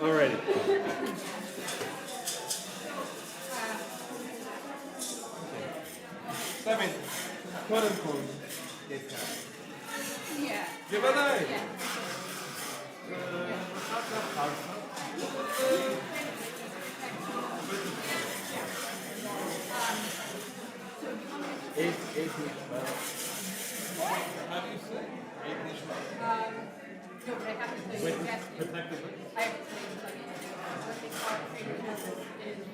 Alrighty. Seven. קודם כל, Yeah. בוודאי. איך נשמע? How do you say? איך נשמע? No, but I have to tell you exactly. Protectively? I have to tell you exactly what they call trade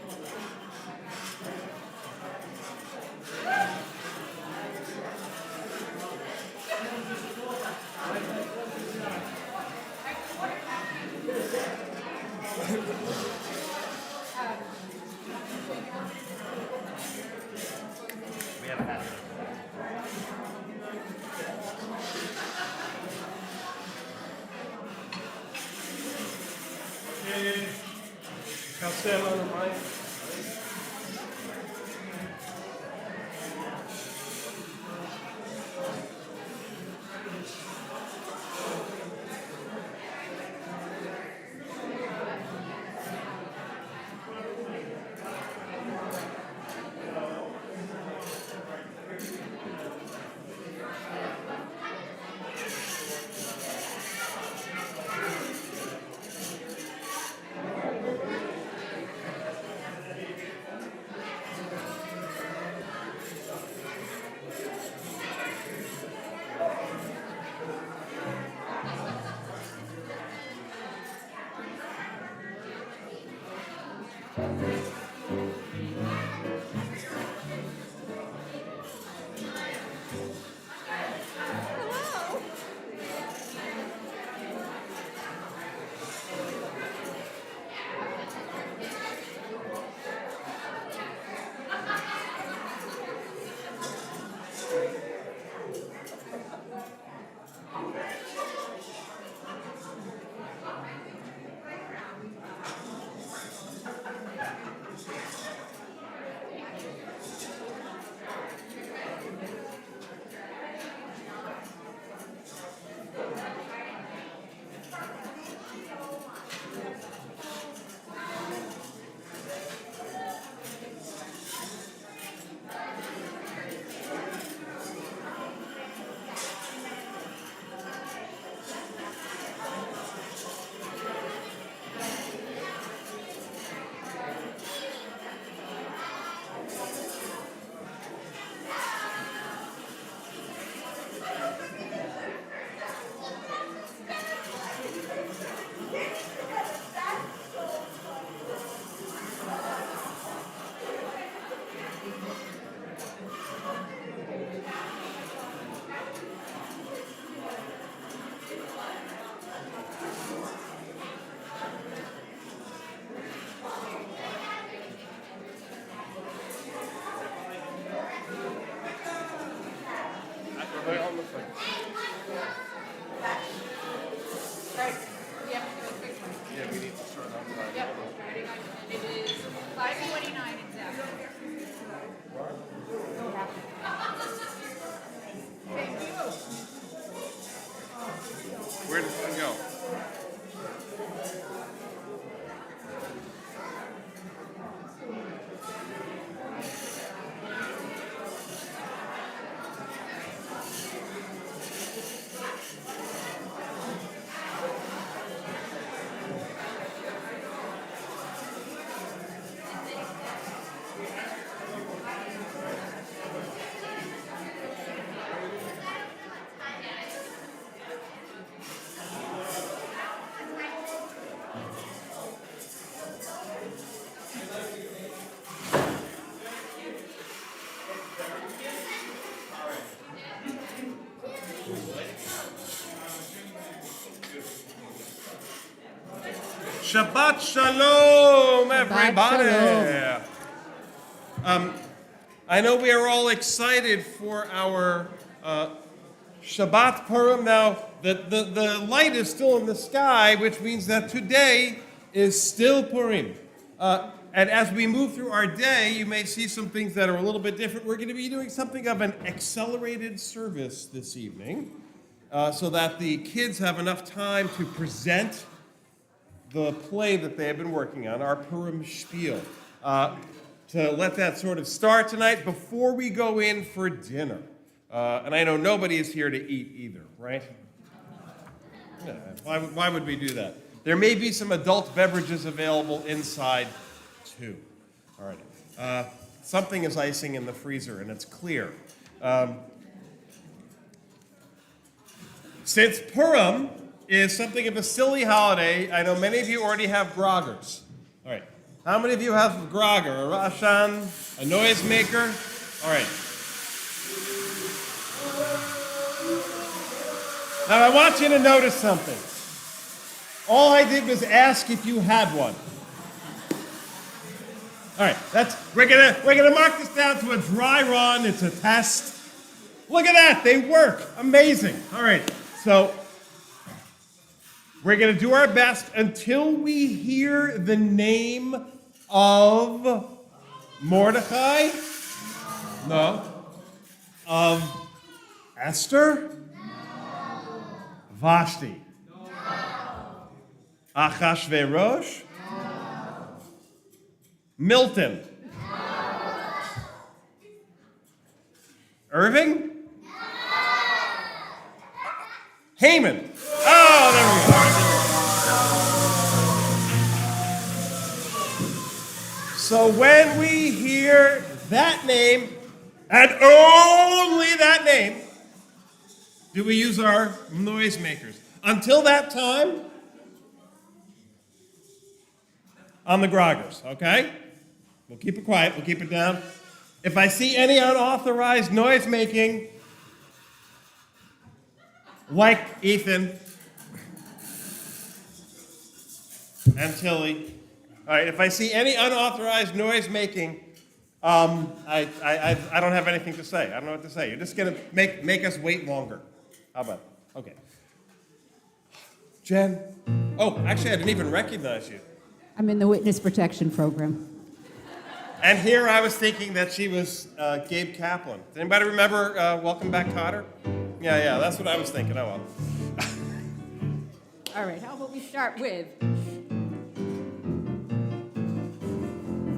Cancela no mais. Right. Yeah, Yeah, we need to start off by. yep, starting on, and it is 5:29 exactly. Thank you. Where does one go? Shabbat Shalom, everybody. Shalom. I know we are all excited for our Shabbat Purim. Now, the light is still in the sky, which means that today is still Purim. And as we move through our day, you may see some things that are a little bit different. We're going to be doing something of an accelerated service this evening so that the kids have enough time to present the play that they have been working on, our Purim Spiel, to let that sort of start tonight before we go in for dinner. And I know nobody is here to eat either, right? Yeah, why would we do that? There may be some adult beverages available inside, too. All right. Something is icing in the freezer, and it's clear. Since Purim is something of a silly holiday, I know many of you already have groggers. All right. How many of you have a grogger, a rashan, a noisemaker? All right. Now, I want you to notice something. All I did was ask if you had one. All right, we're gonna mark this down to a dry run. It's a test. Look at that, they work. Amazing. All right, so we're gonna do our best until we hear the name of Mordecai. No. Of Esther. Vashti. Achashverosh. Milton. Irving? Haman. Oh, there we go. So when we hear that name, and only that name, do we use our noisemakers. Until that time, on the groggers, okay? We'll keep it quiet, we'll keep it down. If I see any unauthorized noise making, like Ethan and Tilly, all right, if I see any unauthorized noise making, I don't have anything to say. I don't know what to say. You're just gonna make us wait longer. How about it? Okay. Jen? Oh, actually, I didn't even recognize you. I'm in the witness protection program. And here I was thinking that she was Gabe Kaplan. Does anybody remember Welcome Back, Kotter? Yeah, that's what I was thinking. Oh, well. All right, how about we start with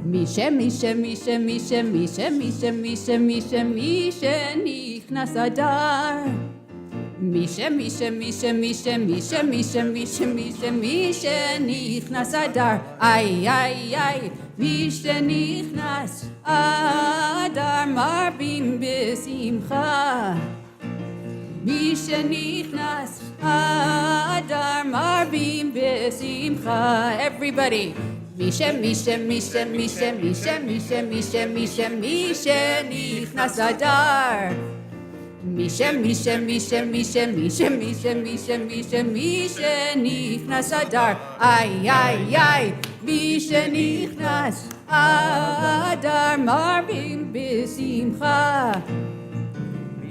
Misha, Misha, Misha, Misha, Misha, Misha, Misha, Misha, Misha, Nichnas Adar. Misha, Misha, Misha, Misha, Misha, Misha, Misha, Misha, Misha, Nichnas Adar. Ay, ay, ay. Misha, Nichnas Adar, Marbim Besimcha. Misha, Nichnas Adar, Marbim Besimcha. Everybody. Misha, Misha, Misha, Misha, Misha, Misha, Misha, Misha, Misha, Nichnas Adar. Misha, Misha, Misha, Misha, Misha, Misha, Misha, Misha, Misha, Nichnas Adar. Ay, ay, ay. Misha, Nichnas Adar, Marbim Besimcha.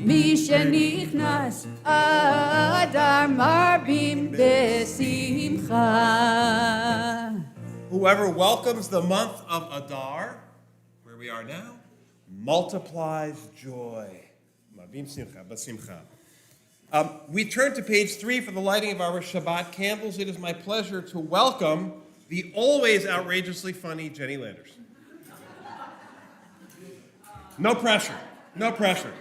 Misha, Nichnas Adar, Marbim Besimcha. Whoever welcomes the month of Adar, where we are now, multiplies joy. We turn to page 3 for the lighting of our Shabbat candles. It is my pleasure to welcome the always outrageously funny Jenny Landers. No pressure. No pressure.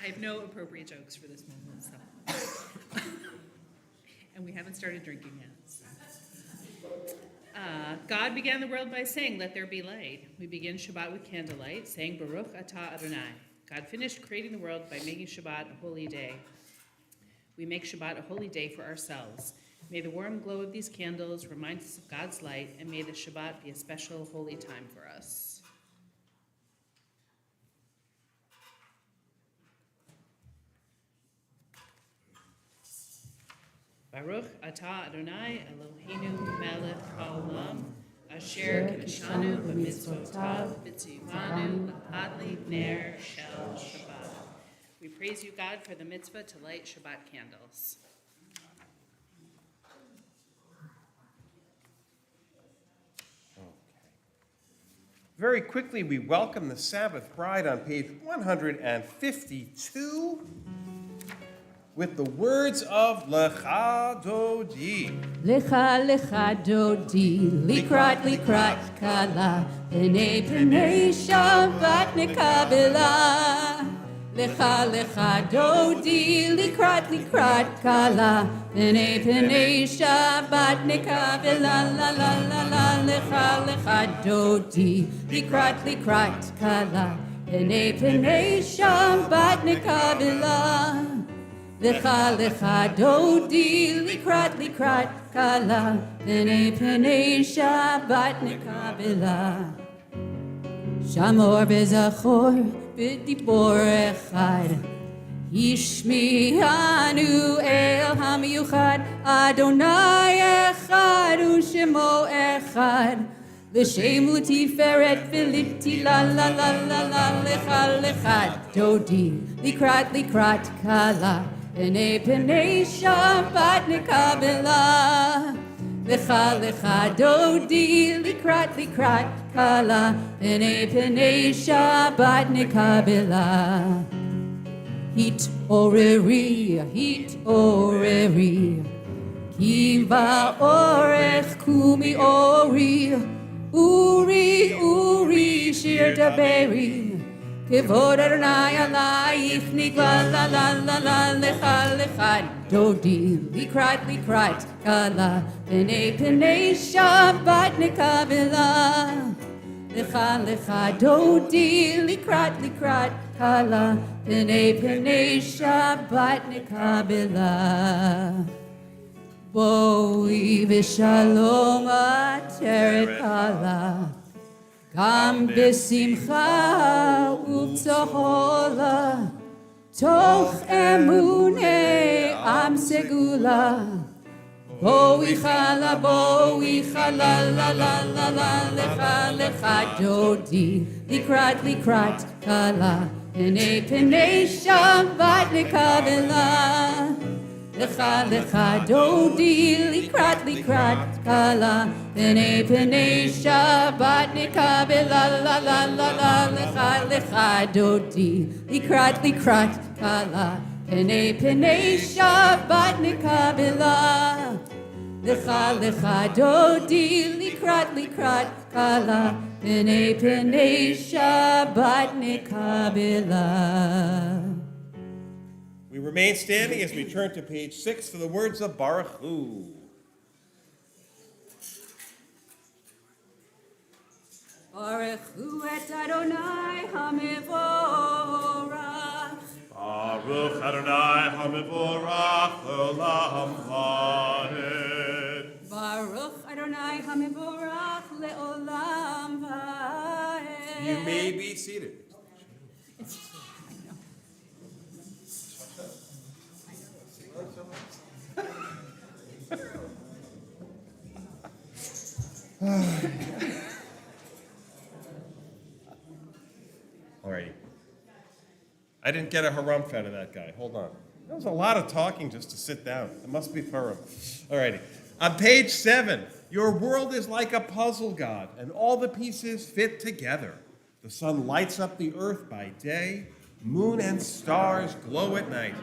I have no appropriate jokes for this moment, so. And we haven't started drinking yet. God began the world by saying, "Let there be light." We begin Shabbat with candlelight, saying, "Baruch atah Adonai." God finished creating the world by making Shabbat a holy day. We make Shabbat a holy day for ourselves. May the warm glow of these candles remind us of God's light, and may the Shabbat be a special holy time for us. Baruch atah Adonai Eloheinu melech haolam asher kiddushanu b'mitzvotav v'tzivanu l'hadli ner shel Shabbat. We praise you, God, for the mitzvah to light Shabbat candles. Very quickly, we welcome the Sabbath bride on page 152 with the words of Lecha Dodi. Lecha lecha dodi, likrat likrat kala, pene pene Shabbat nekabela. Lecha lecha dodi, likrat likrat kala, pene pene Shabbat nekabela. La la la la. Lecha lecha dodi, likrat likrat kala, pene pene Shabbat nekabela. Lecha lecha dodi, likrat likrat kala, pene pene Shabbat nekabela. Shamor bezachor b'dibor echad, Yishmi'anu el hamiyuchad, Adonai echad u'shemo echad, L'shem u'tiferet v'liti la la la la la. Lecha lecha dodi, likrat likrat kala, pene pene Shabbat nekabela. Lecha lecha dodi, likrat likrat kala, pene pene Shabbat nekabela. Hit oreri, kiva orech kumi ori, uri shir daberi. Kevod Adonai alayich nigla la la la la. Lecha lecha dodi, likrat likrat kala, pene pene Shabbat nekabela. Lecha lecha dodi, likrat likrat kala, pene pene Shabbat nekabela. Boi v'shalom ateret kala, Gam b'simcha u'b'tohola, toch emunei am segula. Boi chala la la la la. Lecha lecha dodi, likrat likrat kala, pene pene Shabbat nekabela. Lecha lecha dodi, likrat likrat kala, pene pene Shabbat nekabela. La la la la. Lecha lecha dodi, likrat likrat kala, pene pene Shabbat nekabela. Lecha lecha dodi, likrat likrat kala, pene pene Shabbat nekabela. We remain standing as we turn to page 6 for the words of Baruch Hu. Baruch hu et Adonai hamevorach. Baruch Adonai HaMevorach Olam Vaed. Baruch Adonai hamevorach leolam vaed. You may be seated. All righty. I didn't get a harumph out of that guy. Hold on. That was a lot of talking just to sit down. It must be Purim. All righty. On page 7, your world is like a puzzle, God, and all the pieces fit together. The sun lights up the earth by day, moon and stars glow at night.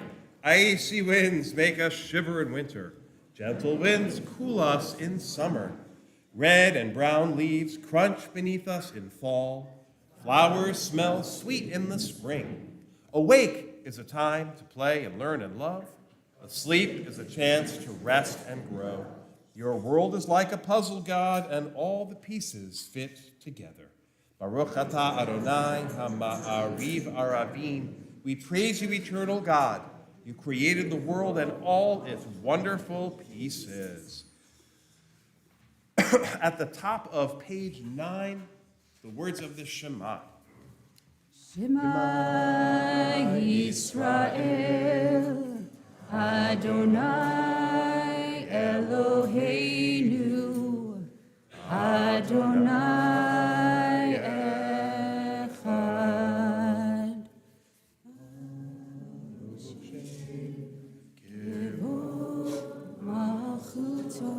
Icy winds make us shiver in winter. Gentle winds cool us in summer. Red and brown leaves crunch beneath us in fall. Flowers smell sweet in the spring. Awake is a time to play and learn and love. Asleep is a chance to rest and grow. Your world is like a puzzle, God, and all the pieces fit together. Baruch atah Adonai ha'ma'ariv aravim. We praise you, eternal God. You created the world and all its wonderful pieces. At the top of page 9, the words of the Shema. Shema Yisrael, Adonai Eloheinu, Adonai Echad. Kevod Malchuto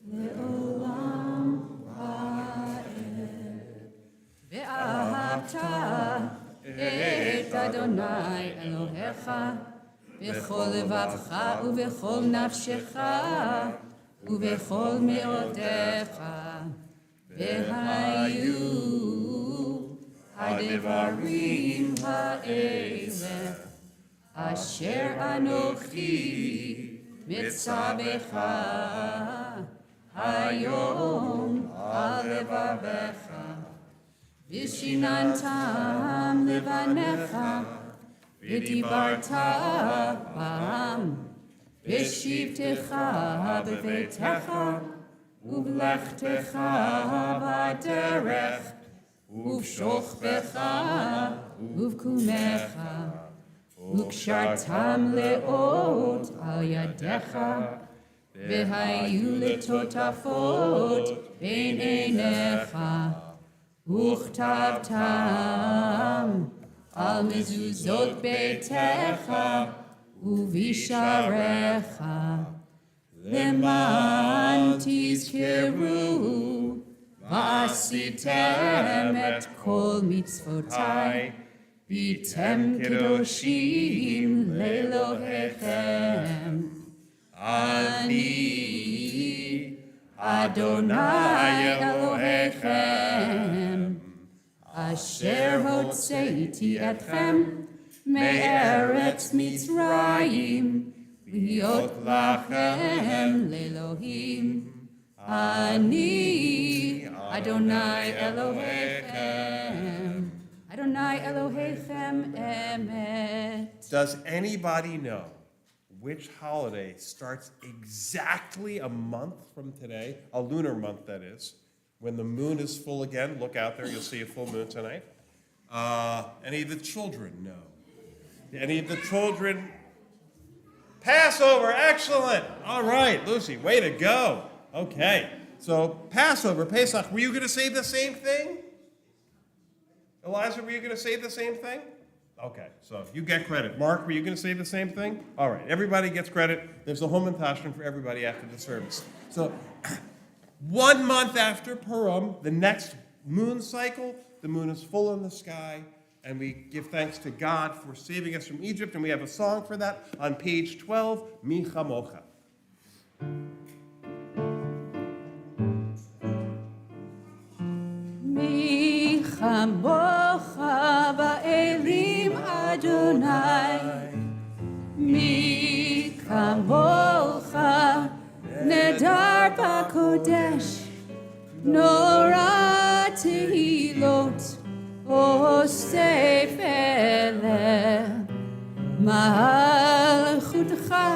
Le'olam Va'ed. Adonai Elohecha b'chol levavcha ובכל נפשך ובכל מאודיך והיו הדברים האלה אשר אנוכי מצווך היום על לבבך ושיננתם לבניך ודיברת בם בשבתך בביתך ובלכתך בדרך ובשוכבך ובקומך וקשרתם לאות על ידיך והיו לטוטפות בין עיניך וכתבתם על מזוזות ביתך ובשעריך למען תזכרו ועשיתם את כל מצוותי והייתם קדושים לאלוהיכם אני אדוני אלוהיכם אשר הוצאתי אתכם מארץ מצרים להיות לכם לאלוהים אני אדוני אלוהיכם Adonai Elohechem emet. Does anybody know which holiday starts exactly a month from today? A lunar month, that is. When the moon is full again, look out there, you'll see a full moon tonight. Any of the children know? Any of the children? Passover, excellent. All right, Lucy, way to go. Okay, so Passover, Pesach, were you going to say the same thing? Eliza, were you going to say the same thing? Okay, so you get credit. Mark, were you going to say the same thing? All right, everybody gets credit. There's a Homan Tashrim for everybody after the service. So 1 month after Purim, the next moon cycle, the moon is full in the sky, and we give thanks to God for saving us from Egypt, and we have a song for that on page 12, Mi Chamocha. Mi chamocha ba'elim Adonai Mi chamocha nedar ba'kodesh Nora tehilot osef eleh Malchutcha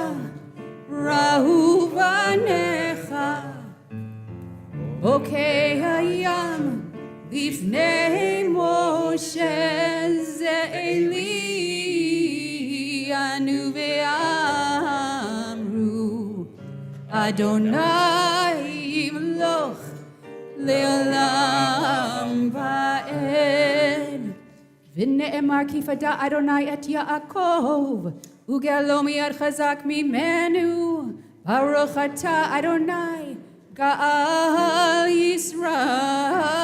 rahu banecha Bokeh hayam Lifnei Moshe Ze'eli Anu ve'amru Adonai Yimloch Le'olam va'ed V'ne'emar ki fada Adonai et Yaakov Ugelo miyad chazak mimenu Baruch atah Adonai Ga'al Yisrael.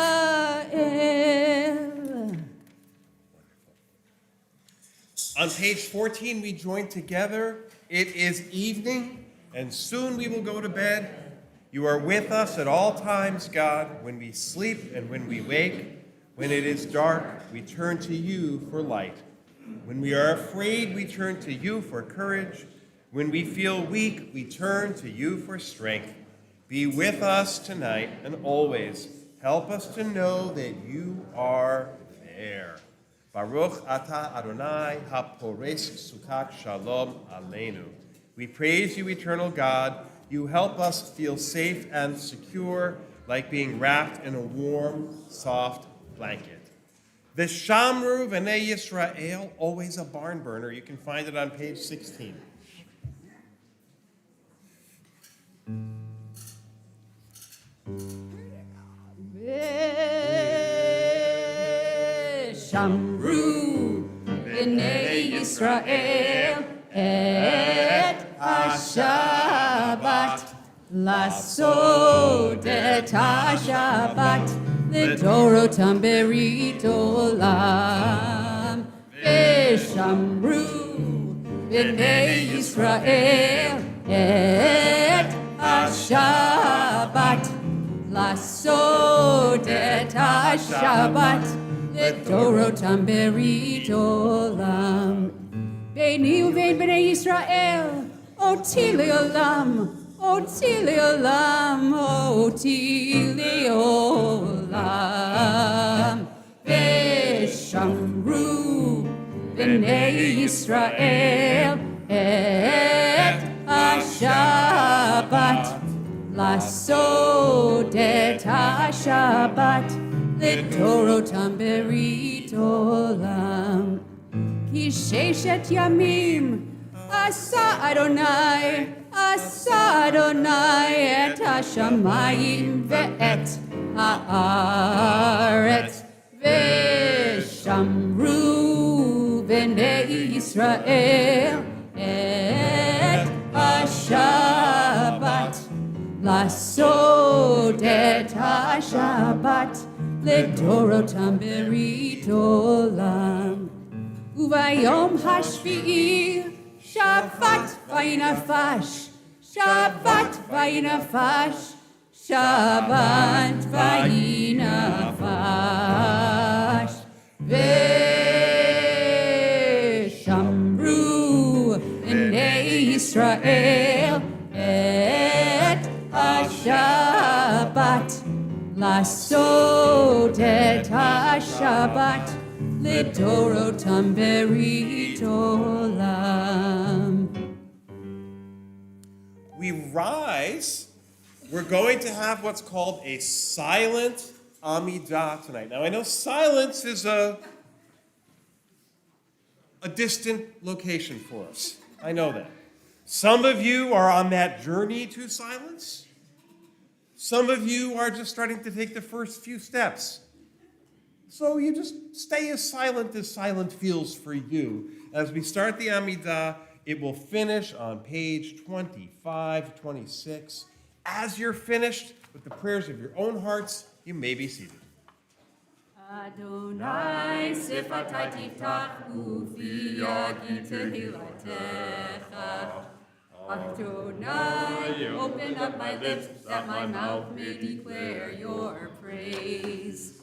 On page 14, we join together. It is evening, and soon we will go to bed. You are with us at all times, God, when we sleep and when we wake. When it is dark, we turn to you for light. When we are afraid, we turn to you for courage. When we feel weak, we turn to you for strength. Be with us tonight and always. Help us to know that you are there. Baruch atah Adonai hapores sukat shalom aleinu. We praise you, eternal God. You help us feel safe and secure, like being wrapped in a warm, soft blanket. The Shamru v'nei Yisrael, always a barn burner. You can find it on page 16. Shamru b'nei Yisrael et ha-Shabbat Lasod et ha-Shabbat L'dorotam berit olam ושמרו בני ישראל את השבת, לעשות את השבת לדורותם ברית עולם. ביני ובין בני ישראל אותי לעולם, אותי לעולם, אותי לעולם. ושמרו בני ישראל את השבת, לעשות את השבת לדורותם ברית עולם. כי ששת ימים עשה אדוני, עשה אדוני את השמיים ואת הארץ, ושמרו בני ישראל את השבת, לעשות את השבת לדורותם ברית עולם. וביום השביעי שבת וינפש, שבת וינפש, שבת וינפש. ושמרו בני ישראל את השבת, לעשות את השבת לדורותם ברית עולם. We rise. We're going to have what's called a silent Amidah tonight. Now, I know silence is a distant location for us. I know that. Some of you are on that journey to silence. Some of you are just starting to take the first few steps. So you just stay as silent feels for you. As we start the Amidah, it will finish on page 25, 26. As you're finished with the prayers of your own hearts, you may be seated. Adonai sifatai tiftach ufi yagi tehilatecha. Adonai, open up my lips that my mouth may declare your praise.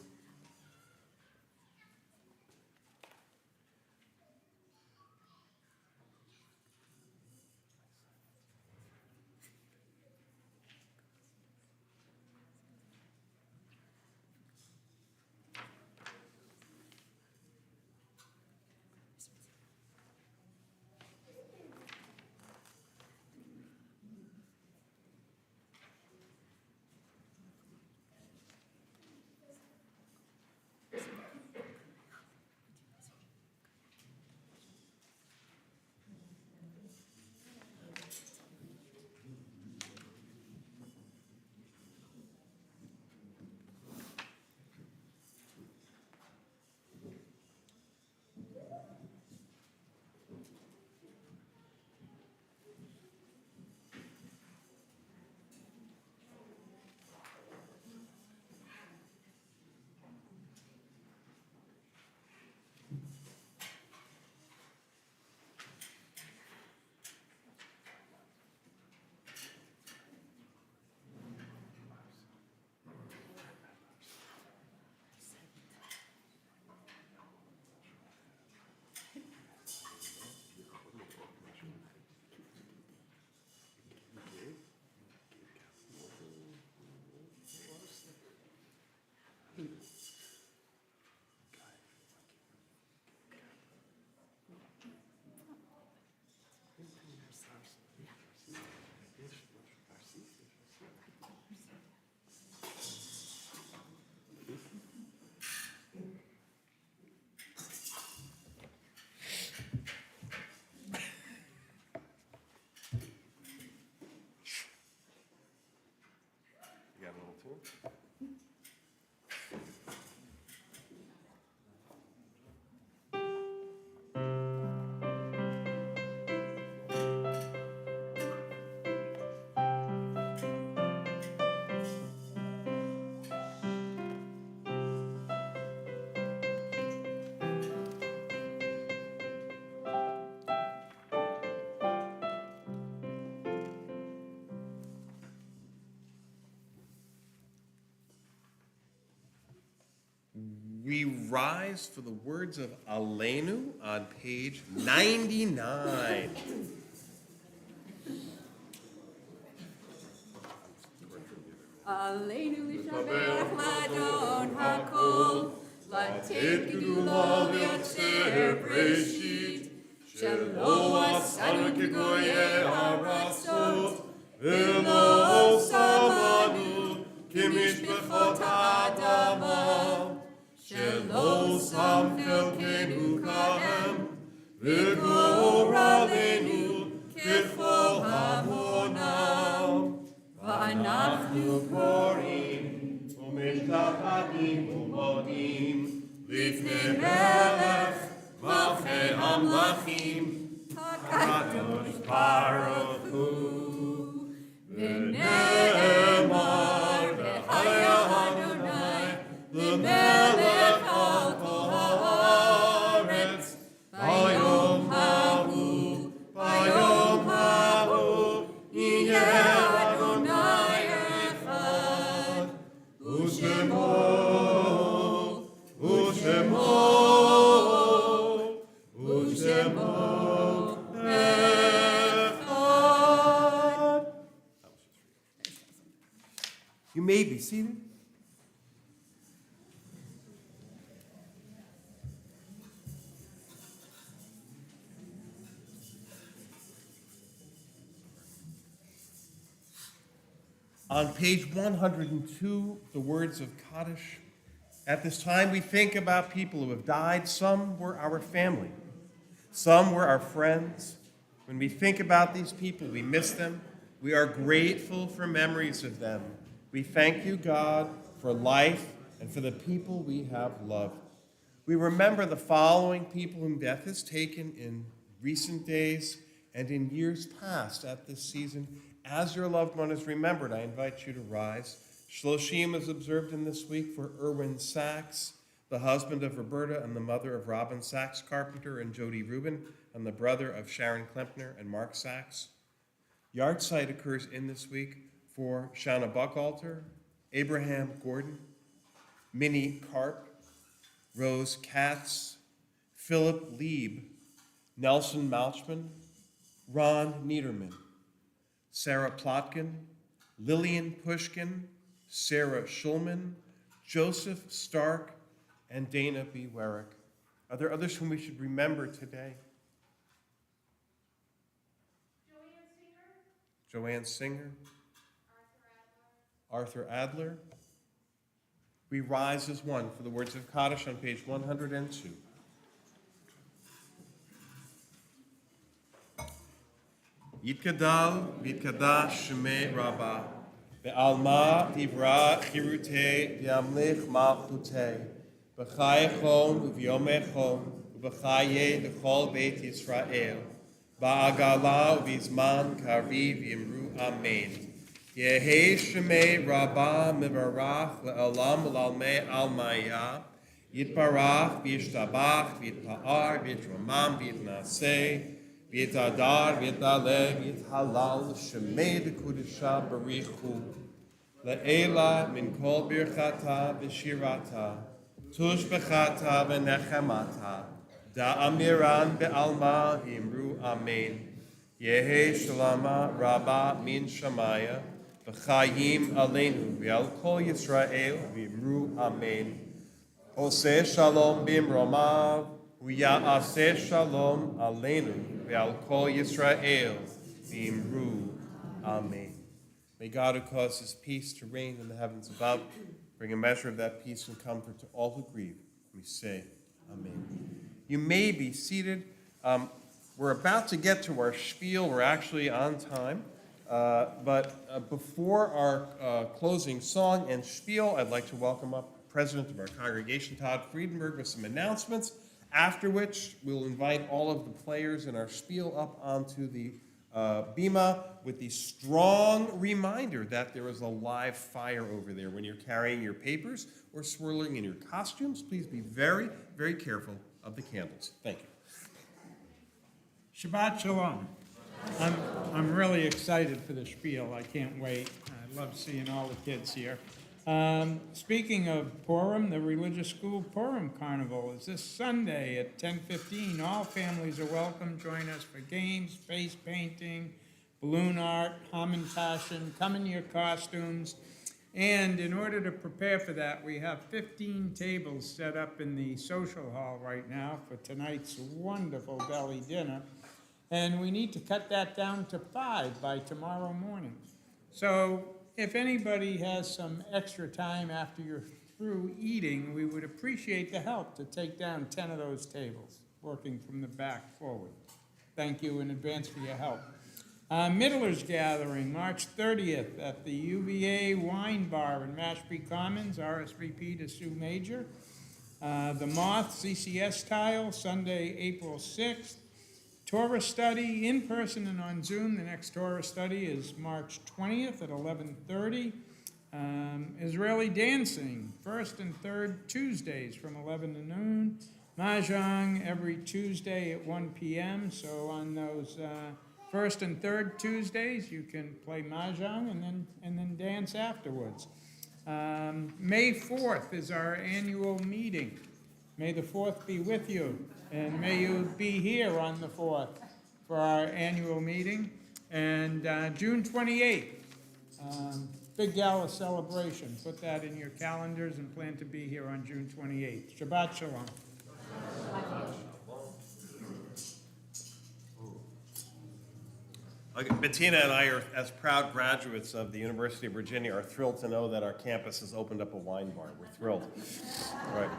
We rise for the words of Aleinu on page 99. Aleinu l'shabech l'adon hakol, l'tid gedulo v'yotzer breshit, shelo asanu k'goyei haratzot, v'lo samanu k'mishpachot ha'adama, shelo sam chelkenu kahem, v'gor aleinu k'chol hamonam. ואנחנו קוראים ומשתחווים ומודים לפני מלך מלכי המלכים הקדוש ברוך הוא ונאמר והיה אדוני למלך על כל הארץ ביום ההוא יהיה You may be seated. On page 102, the words of Kaddish. At this time, we think about people who have died. Some were our family. Some were our friends. When we think about these people, we miss them. We are grateful for memories of them. We thank you, God, for life and for the people we have loved. We remember the following people whom death has taken in recent days and in years past at this season. As your loved one is remembered, I invite you to rise. Shloshim is observed in this week for Erwin Sachs, the husband of Roberta and the mother of Robin Sachs Carpenter and Jody Rubin, and the brother of Sharon Klempner and Mark Sachs. Yahrzeit occurs in this week for Shanna Buckalter, Abraham Gordon, Minnie Karp, Rose Katz, Philip Lieb, Nelson Malchman, Ron Niederman, Sarah Plotkin, Lillian Pushkin, Sarah Schulman, Joseph Stark, and Dana B. Werrick. Are there others whom we should remember today? Joanne Singer. Arthur Adler. We rise as one for the words of Kaddish on page 102. Yitkadal v'yitkadash shemei Rabbah be'alma divra chirutei v'yamlich malchutei b'chai chon u'v'yomei chon u'b'chayei l'chol beit Yisrael ba'agala u'v'zman kariv v'yimru amen. Yehi shemei Rabbah mivarach le'olam v'lalmei almaya yitbarach v'yishtabach v'yitpa'ar v'yitromam v'yitnaseh V'yitadar, v'yitale, v'yithalal, shemei d'kudisha barichu, le'ela min kol birchata v'shirata, tush b'chata v'nechemata, da'amiran be'alma v'imru amen. Yehi shalama rabba min shamaya, v'chayim aleinu, v'al kol Yisrael v'imru amen. Oseh shalom b'imromav, v'ya'aseh shalom aleinu, Ve'al kol Yisrael v'imru amen. May God, who causes peace to reign in the heavens above, bring a measure of that peace and comfort to all who grieve. We say, amen. You may be seated. We're about to get to our spiel. We're actually on time. But before our closing song and spiel, I'd like to welcome up President of our congregation, Todd Friedenberg, with some announcements. After which, we'll invite all of the players in our spiel up onto the bima with the strong reminder that there is a live fire over there. When you're carrying your papers or swirling in your costumes, please be very, very careful of the candles. Thank you. Shabbat Shalom. I'm really excited for the spiel. I can't wait. I love seeing all the kids here. Speaking of Purim, the religious school Purim Carnival is this Sunday at 10:15. All families are welcome. Join us for games, face painting, balloon art, hamantaschen. Come in your costumes. And in order to prepare for that, we have 15 tables set up in the social hall right now for tonight's wonderful belly dinner. And we need to cut that down to 5 by tomorrow morning. So if anybody has some extra time after you're through eating, we would appreciate the help to take down 10 of those tables, working from the back forward. Thank you in advance for your help. Middlers Gathering, March 30th at the UVA Wine Bar in Mashpee Commons, RSVP to Sue Major. The Moth CCS Tile, Sunday, April 6th. Torah Study, in person and on Zoom. The next Torah Study is March 20th at 11:30. Israeli Dancing, first and third Tuesdays from 11 to noon. Mahjong every Tuesday at 1 p.m. So on those first and third Tuesdays, you can play Mahjong and then dance afterwards. May 4th is our annual meeting. May the 4th be with you, and may you be here on the 4th for our annual meeting. And June 28th, big gala celebration. Put that in your calendars and plan to be here on June 28th. Shabbat Shalom. Okay, Bettina and I, are, as proud graduates of the University of Virginia, are thrilled to know that our campus has opened up a wine bar. We're thrilled. All right.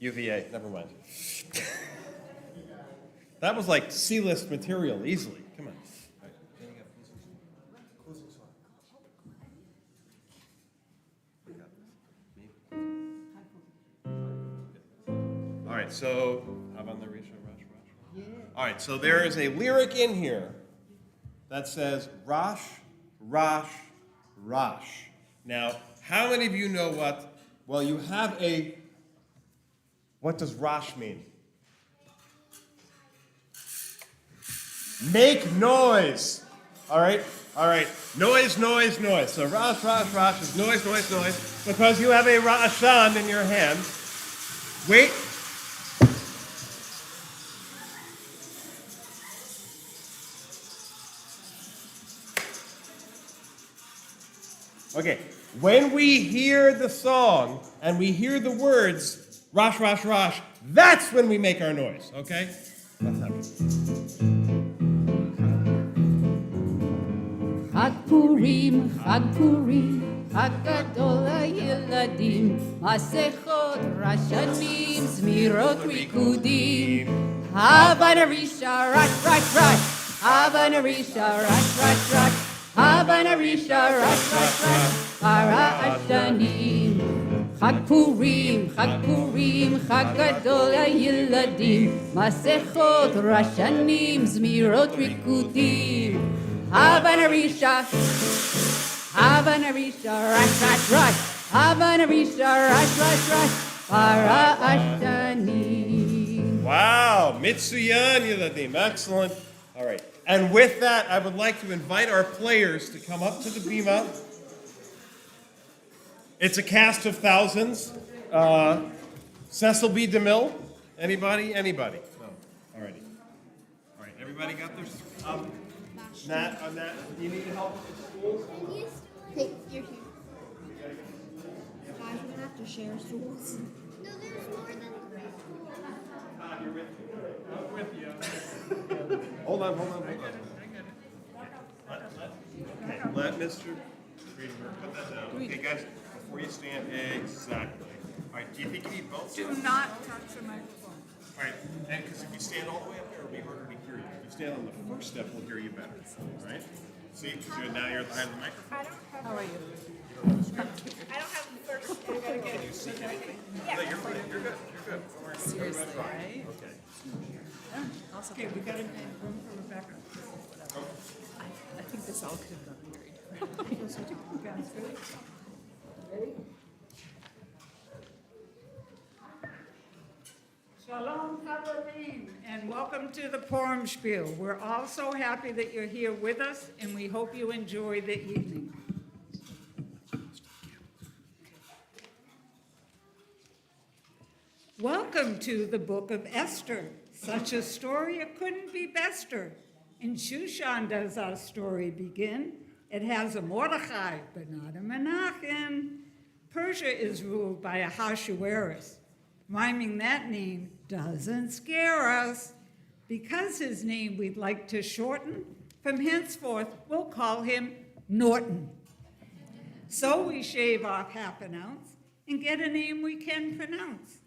UVA, never mind. That was like C-list material, easily. Come on. All right, so all right, so there is a lyric in here that says Rosh, Rosh, Rosh. Now, how many of you know what? Well, you have a. What does Rosh mean? Make noise. All right? All right. Noise, noise, noise. So Rosh, Rosh, Rosh is noise, noise, noise. Because you have a Rashan in your hand. Wait. Okay. When we hear the song and we hear the words, Rosh, Rosh, Rosh, that's when we make our noise, okay? Let's have it. Chag Purim, Chag Gadol HaYeladim, Masechot Rashanim, Zmirot Rikudim, Havana Risha, Rash, Rash, Rash, Havana Risha, Rash, Rash, Rash, Havana Risha, Rash, Rash, Rash, Para Ashanim. Chag Purim, Chag Gadol HaYeladim, Masechot Rashanim, Zmirot Rikudim, Havana Risha, Rash, Rash, Rash, Havana Risha, Rash, Rash, Rash, Para Ashanim. Wow, Mitsuyan Yeladim, excellent. All right, and with that, I would like to invite our players to come up to the bima. It's a cast of thousands. Cecil B. DeMille. Anybody? Anybody? No. Alrighty. All right. Everybody got their. Nat, do you need help with the stools? Hey, you're here. Guys, we have to share stools. No, there's more than three. You're with me. I'm with you. Hold on. Let Mr. Friedberg put that down. Okay, guys. Before you stand, exactly. All right, do you think you need both? Do not touch the microphone. All right, and because if you stand all the way up there, it'll be harder to hear you. If you stand on the first step, we'll hear you better. All right? See, now you're behind the microphone. How are you? I don't have the first. I gotta get it. No, you're fine. You're good. Don't worry. Seriously, right? Okay. Also, okay, we got room for Rebecca. I think this all could have gone very different. You guys ready? Shalom, Havarim, and welcome to the Purim Spiel. We're all so happy that you're here with us, and we hope you enjoy the evening. Welcome to the book of Esther. Such a story, it couldn't be bester. In Shushan does our story begin. It has a Mordechai, but not a Menachem. Persia is ruled by Ahasuerus. Rhyming that name doesn't scare us. Because his name we'd like to shorten, from henceforth we'll call him Norton. So we shave off half an ounce and get a name we can pronounce.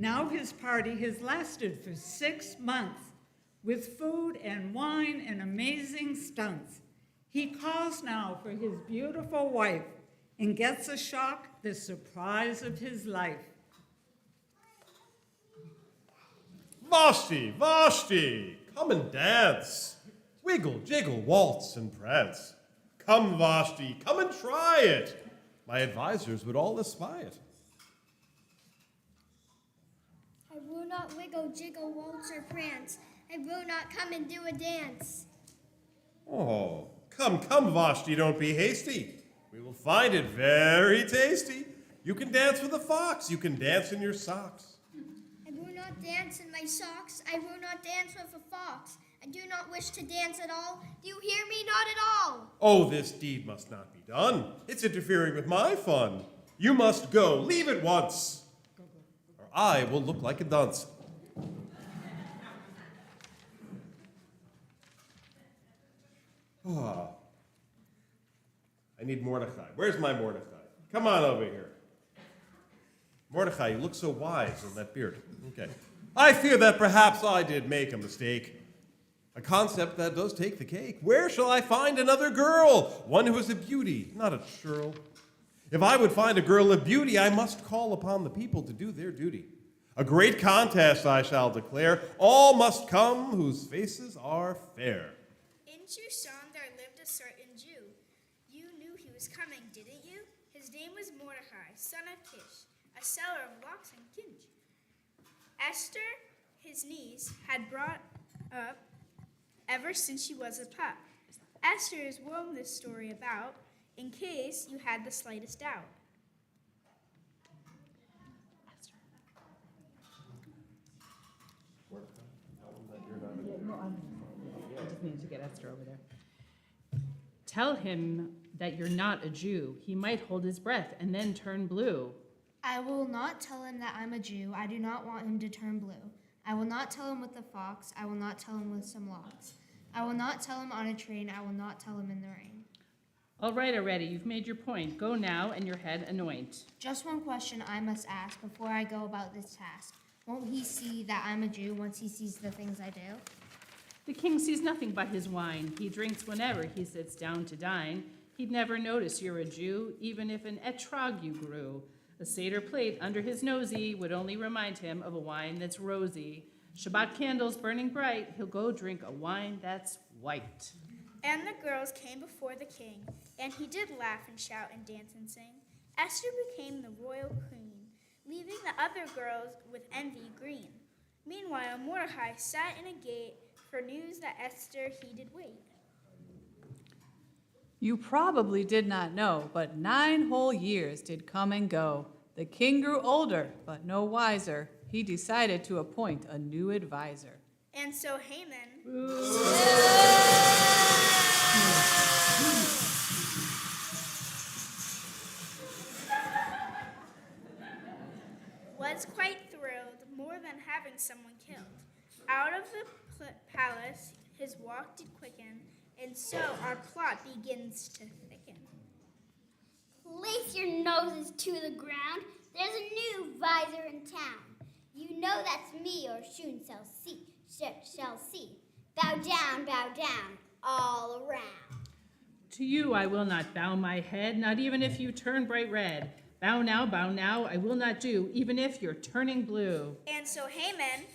Now his party has lasted for 6 months with food and wine and amazing stunts. He calls now for his beautiful wife and gets a shock, the surprise of his life. Vashti, Vashti, come and dance. Wiggle, jiggle, waltz, and prance. Come, Vashti, come and try it. My advisors would all espy it. I will not wiggle, jiggle, waltz, or prance. I will not come and do a dance. Oh, come, come, Vashti, don't be hasty. We will find it very tasty. You can dance with a fox. You can dance in your socks. I will not dance in my socks. I will not dance with a fox. I do not wish to dance at all. Do you hear me? Not at all. Oh, this deed must not be done. It's interfering with my fun. You must go. Leave at once. Or I will look like a dunce. Ah. I need Mordechai. Where's my Mordechai? Come on over here. Mordechai, you look so wise in that beard. Okay. I fear that perhaps I did make a mistake. A concept that does take the cake. Where shall I find another girl? One who is a beauty, not a churl. If I would find a girl of beauty, I must call upon the people to do their duty. A great contest I shall declare. All must come whose faces are fair. In Shushan there lived a certain Jew. You knew he was coming, didn't you? His name was Mordechai, son of Kish, a seller of lox and kinch. Esther, his niece, had brought up ever since she was a pup. Esther is woven this story about, in case you had the slightest doubt. I just needed to get Esther over there. Tell him that you're not a Jew. He might hold his breath and then turn blue. I will not tell him that I'm a Jew. I do not want him to turn blue. I will not tell him with a fox. I will not tell him with some logs. I will not tell him on a train. I will not tell him in the rain. All right, already, you've made your point. Go now and your head anoint. Just one question I must ask before I go about this task. Won't he see that I'm a Jew once he sees the things I do? The king sees nothing but his wine. He drinks whenever he sits down to dine. He'd never notice you're a Jew, even if an etrog you grew. A Seder plate under his nosy would only remind him of a wine that's rosy. Shabbat candles burning bright, he'll go drink a wine that's white. And the girls came before the king, and he did laugh and shout and dance and sing. Esther became the royal queen, leaving the other girls with envy green. Meanwhile, Mordechai sat in a gate for news that Esther he did wait. You probably did not know, but 9 whole years did come and go. The king grew older, but no wiser. He decided to appoint a new advisor. And so Haman was quite thrilled, more than having someone killed. Out of the palace his walk did quicken, and so our plot begins to thicken. Place your noses to the ground. There's a new visor in town. You know that's me, or soon shall see. Bow down, all around. To you I will not bow my head, not even if you turn bright red. Bow now, I will not do, even if you're turning blue. And so Haman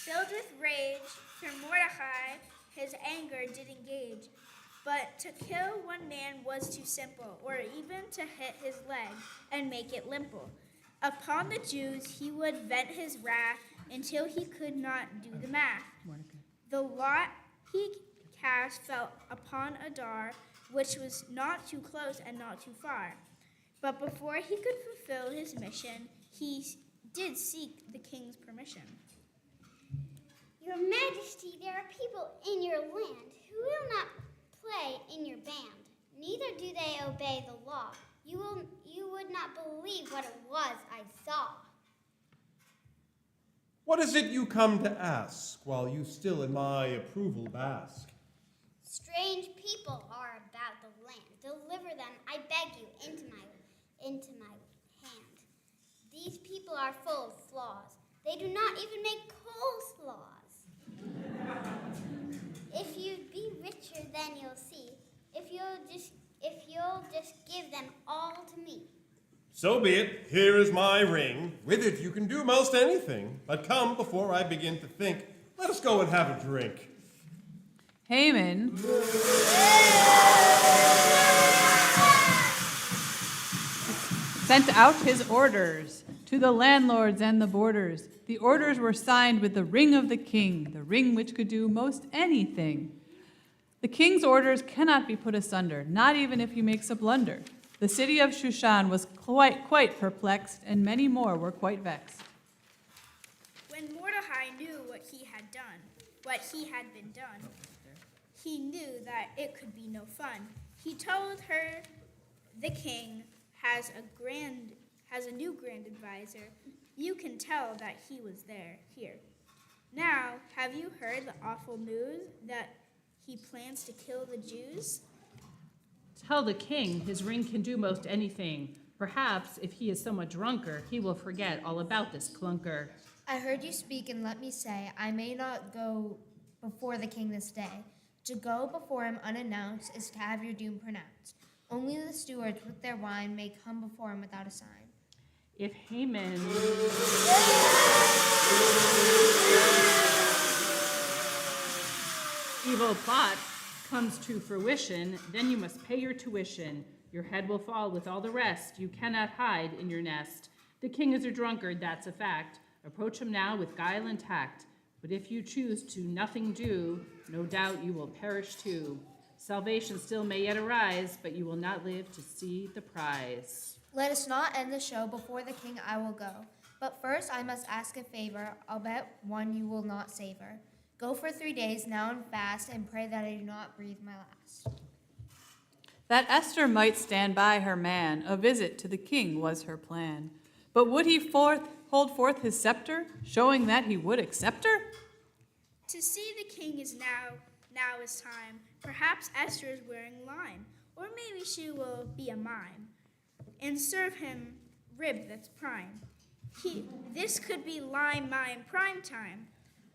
filled with rage, for Mordechai his anger did engage. But to kill one man was too simple, or even to hit his leg and make it limple. Upon the Jews he would vent his wrath until he could not do the math. The lot he cast fell upon a door which was not too close and not too far. But before he could fulfill his mission, he did seek the king's permission. Your Majesty, there are people in your land who will not play in your band. Neither do they obey the law. You would not believe what it was I saw. What is it you come to ask, while you still in my approval bask? Strange people are about the land. Deliver them, I beg you, into my hand. These people are full of flaws. They do not even make coleslaws. If you'd be richer, then you'll see. If you'll just give them all to me. So be it. Here is my ring. With it you can do most anything. But come, before I begin to think, let us go and have a drink. Haman sent out his orders to the landlords and the boarders. The orders were signed with the ring of the king, the ring which could do most anything. The king's orders cannot be put asunder, not even if he makes a blunder. The city of Shushan was quite perplexed, and many more were quite vexed. When Mordecai knew what he had been done, he knew that it could be no fun. He told her the king has a new grand advisor. You can tell that he was here. Now, have you heard the awful news that he plans to kill the Jews? Tell the king his ring can do most anything. Perhaps, if he is somewhat drunker, he will forget all about this clunker. I heard you speak, and let me say, I may not go before the king this day. To go before him unannounced is to have your doom pronounced. Only the stewards with their wine may come before him without a sign. If Haman evil plot comes to fruition, then you must pay your tuition. Your head will fall with all the rest. You cannot hide in your nest. The king is a drunkard, that's a fact. Approach him now with guile and tact. But if you choose to nothing do, no doubt you will perish too. Salvation still may yet arise, but you will not live to see the prize. Let us not end the show. Before the king I will go. But first I must ask a favor. I'll bet one you will not savor. Go for 3 days now and fast, and pray that I do not breathe my last. That Esther might stand by her man, a visit to the king was her plan. But would he hold forth his scepter, showing that he would accept her? To see the king is now is time. Perhaps Esther is wearing lime, or maybe she will be a mime and serve him rib that's prime. This could be lime mime prime time,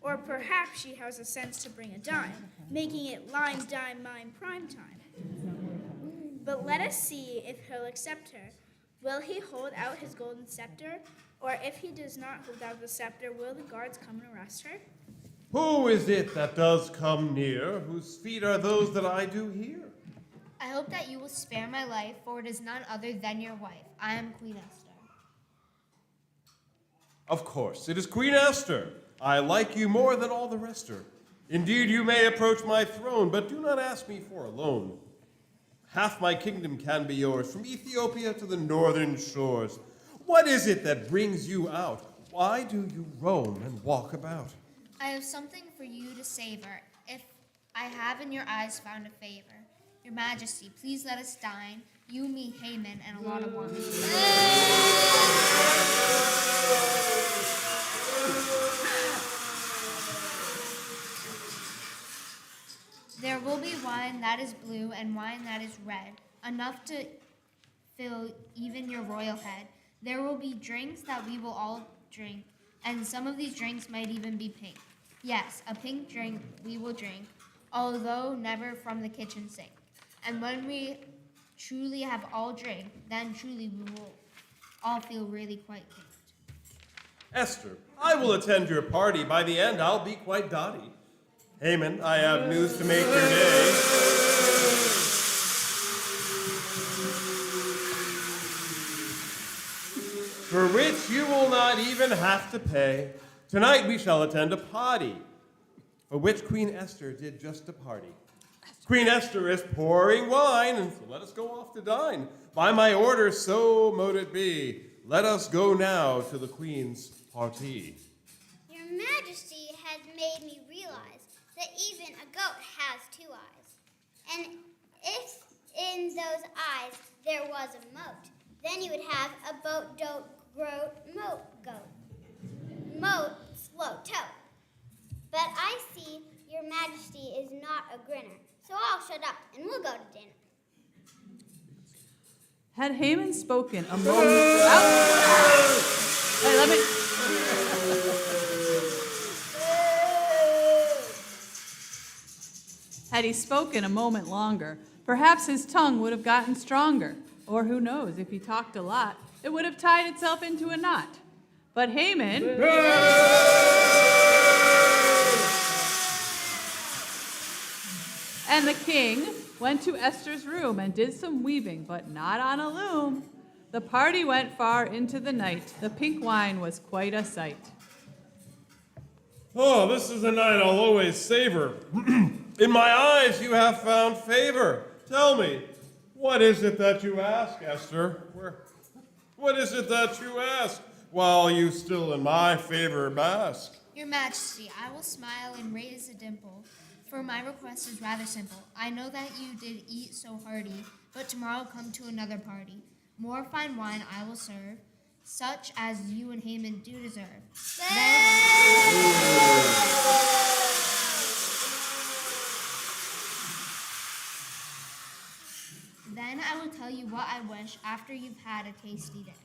or perhaps she has a sense to bring a dime, making it lime dime mime prime time. But let us see if he'll accept her. Will he hold out his golden scepter? Or if he does not hold out the scepter, will the guards come and arrest her? Who is it that does come near? Whose feet are those that I do hear? I hope that you will spare my life, for it is none other than your wife. I am Queen Esther. Of course, it is Queen Esther. I like you more than all the rester. Indeed, you may approach my throne, but do not ask me for a loan. Half my kingdom can be yours, from Ethiopia to the northern shores. What is it that brings you out? Why do you roam and walk about? I have something for you to savor, if I have in your eyes found a favor. Your Majesty, please let us dine, you, me, Haman, and a lot of wine. There will be wine that is blue and wine that is red, enough to fill even your royal head. There will be drinks that we will all drink, and some of these drinks might even be pink. Yes, a pink drink we will drink, although never from the kitchen sink. And when we truly have all drink, then truly we will all feel really quite kinked. Esther, I will attend your party. By the end, I'll be quite dotty. Haman, I have news to make your day. For which you will not even have to pay. Tonight we shall attend a party, for which Queen Esther did just a party. Queen Esther is pouring wine, and so let us go off to dine. By my order, so mote it be. Let us go now to the Queen's party. Your Majesty has made me realize that even a goat has 2 eyes. And if in those eyes there was a moat, then you would have a boat, dote, groat, moat, goat. Moat, slow toe. But I see your Majesty is not a grinner, so I'll shut up and we'll go to dinner. Had Haman spoken a moment... Hey, let me... Had he spoken a moment longer, perhaps his tongue would have gotten stronger. Or who knows, if he talked a lot, it would have tied itself into a knot. But Haman... And the king went to Esther's room and did some weaving, but not on a loom. The party went far into the night. The pink wine was quite a sight. Oh, this is a night I'll always savor. In my eyes you have found favor. Tell me, what is it that you ask, Esther? What is it that you ask, while you still in my favor bask? Your Majesty, I will smile and raise a dimple, for my request is rather simple. I know that you did eat so hearty, but tomorrow come to another party. More fine wine I will serve, such as you and Haman do deserve. Then I will tell you what I wish after you've had a tasty dish.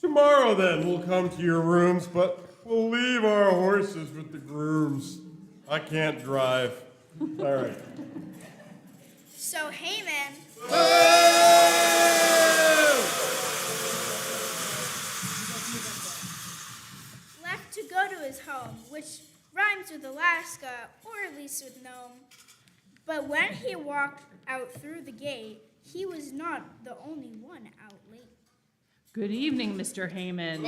Tomorrow then we'll come to your rooms, but we'll leave our horses with the grooms. I can't drive. All right. So Haman left to go to his home, which rhymes with Alaska, or at least with Nome. But when he walked out through the gate, he was not the only one out late. Good evening, Mr. Haman.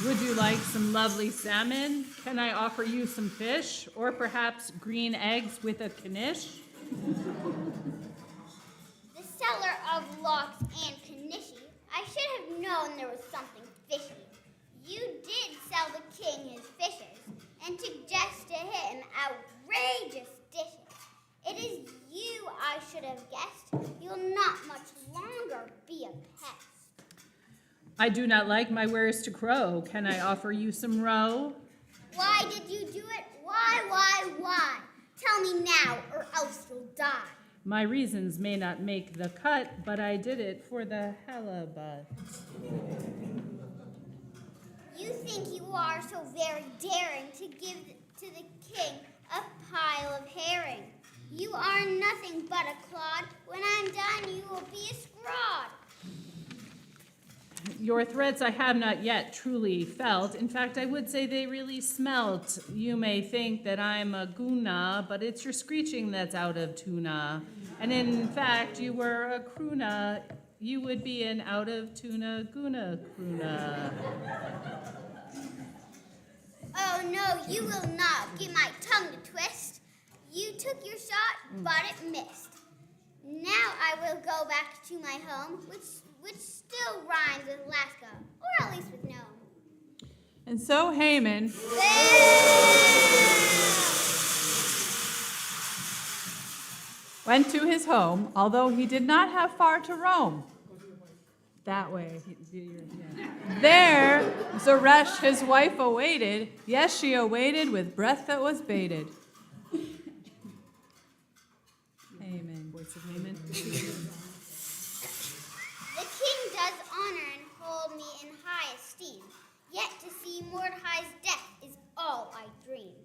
Would you like some lovely salmon? Can I offer you some fish? Or perhaps green eggs with a knish? The seller of locks and knishi, I should have known there was something fishy. You did sell the king his fishes, and suggest to him outrageous dishes. It is you I should have guessed. You'll not much longer be a pest. I do not like my wares to crow. Can I offer you some roe? Why did you do it? Why? Tell me now, or else you'll die. My reasons may not make the cut, but I did it for the halibut. You think you are so very daring to give to the king a pile of herring. You are nothing but a clod. When I'm done, you will be a scrod. Your threats I have not yet truly felt. In fact, I would say they really smelt. You may think that I'm a goona, but it's your screeching that's out of tuna. And in fact, you were a croona, you would be an out of tuna goona croona. Oh no, you will not get my tongue to twist. You took your shot, but it missed. Now I will go back to my home, which still rhymes with Alaska, or at least with Nome. And so Haman went to his home, although he did not have far to roam. That way. There, Zeresh, his wife, awaited. Yes, she awaited with breath that was bated. Amen. Voice of Haman. The king does honor and hold me in high esteem. Yet to see Mordecai's death is all I dream.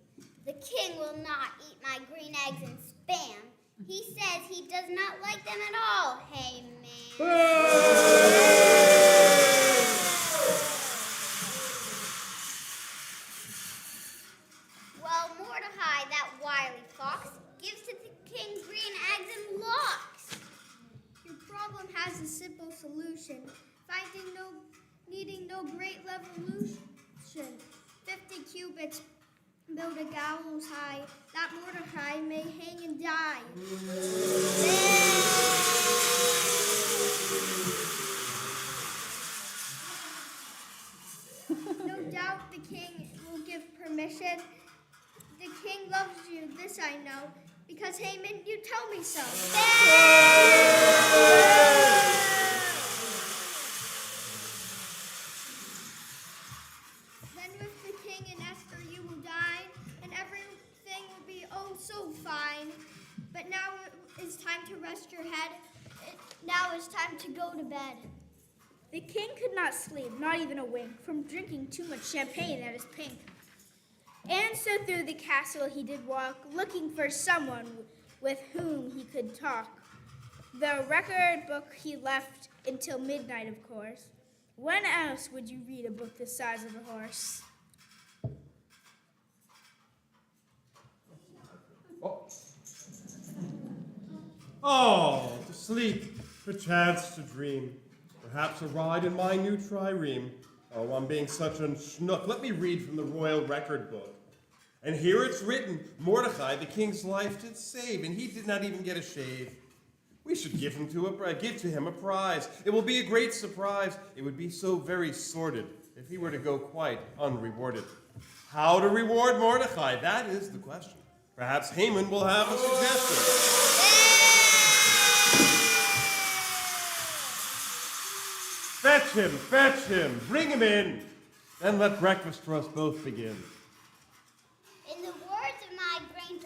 The king will not eat my green eggs and spam. He says he does not like them at all, Haman. Well, Mordecai, that wily fox, gives to the king green eggs and locks. Your problem has a simple solution, needing no great revolution. 50 cubits, build a gallows high, that Mordecai may hang and die. No doubt the king will give permission. The king loves you, this I know, because Haman, you tell me so. Then with the king and Esther you will dine, and everything will be oh so fine. But now it's time to rest your head. Now it's time to go to bed. The king could not sleep, not even a wink, from drinking too much champagne that is pink. And so through the castle he did walk, looking for someone with whom he could talk. The record book he left until midnight, of course. When else would you read a book the size of a horse? Oh, to sleep, perchance to dream. Perhaps a ride in my new trireme. Oh, I'm being such a schnook. Let me read from the royal record book. And here it's written, Mordecai, the king's life did save, and he did not even get a shave. We should give to him a prize. It will be a great surprise. It would be so very sordid if he were to go quite unrewarded. How to reward Mordecai? That is the question. Perhaps Haman will have a suggestion. Fetch him, bring him in, and let breakfast for us both begin. In the words of my great